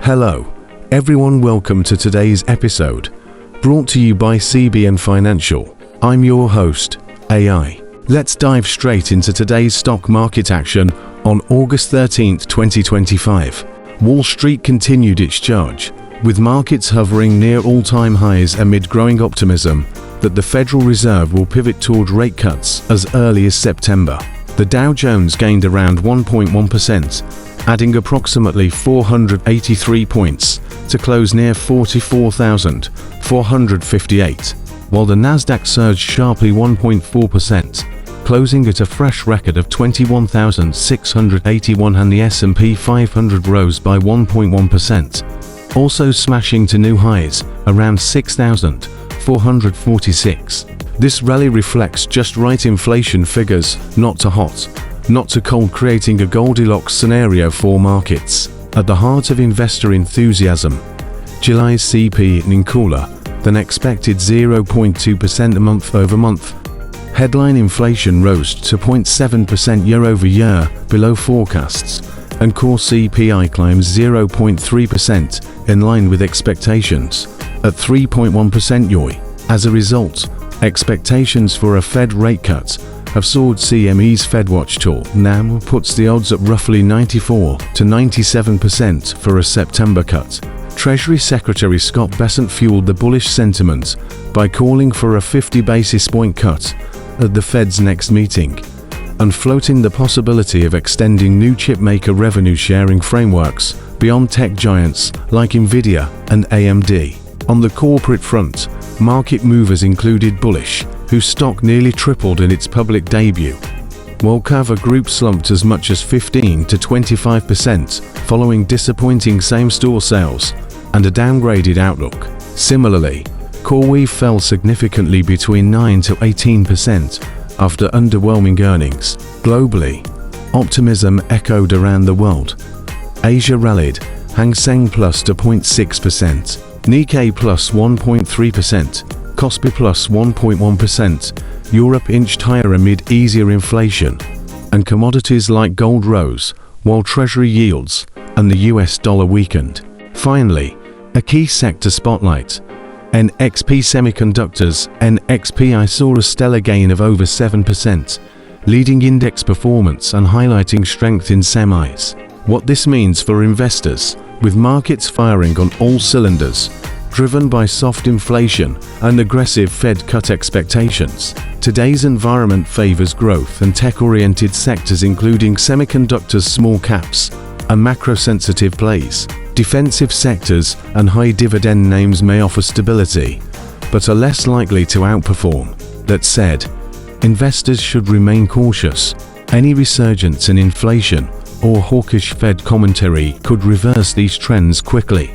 Hello, everyone, welcome to today's episode, brought to you by CBN Financial. I'm your host, AI. Let's dive straight into today's stock market action on August 13, 2025. Wall Street continued its charge, with markets hovering near all-time highs amid growing optimism that the Federal Reserve will pivot toward rate cuts as early as September. The Dow Jones gained around 1.1%, adding approximately 483 points to close near 44,458, while the Nasdaq surged sharply 1.4%, closing at a fresh record of 21,681, and the S&P 500 rose by 1.1%, also smashing to new highs around 6,446. This rally reflects just right inflation figures, not too hot, not too cold, creating a Goldilocks scenario for markets. At the heart of investor enthusiasm, July's CPI cooler than expected 0.2% month-over-month. Headline inflation rose to 0.7% year-over-year, below forecasts, and core CPI climbs 0.3%, in line with expectations, at 3.1% YoY. As a result, expectations for a Fed rate cut have soared. CME's FedWatch tool now puts the odds at roughly 94 to 97% for a September cut. Treasury Secretary Scott Bessent fueled the bullish sentiment by calling for a 50 basis point cut at the Fed's next meeting, and floating the possibility of extending new chipmaker revenue-sharing frameworks beyond tech giants like Nvidia and AMD. On the corporate front, market movers included Bullish, whose stock nearly tripled in its public debut, while Cava Group slumped as much as 15 to 25% following disappointing same-store sales and a downgraded outlook. Similarly, CoreWeave fell significantly between 9 to 18% after underwhelming earnings. Globally, optimism echoed around the world. Asia rallied, Hang Seng plus 2.6%, Nikkei plus 1.3%, Kospi plus 1.1%, Europe inched higher amid easier inflation, and commodities like gold rose, while Treasury yields and the US dollar weakened. Finally, a key sector spotlight. NXP Semiconductors (NXPI) saw a stellar gain of over 7%, leading index performance and highlighting strength in semis. What this means for investors, with markets firing on all cylinders, driven by soft inflation and aggressive Fed cut expectations. Today's environment favors growth and tech-oriented sectors including semiconductors, small caps, and macro-sensitive plays. Defensive sectors and high-dividend names may offer stability, but are less likely to outperform. That said, investors should remain cautious. Any resurgence in inflation or hawkish Fed commentary could reverse these trends quickly.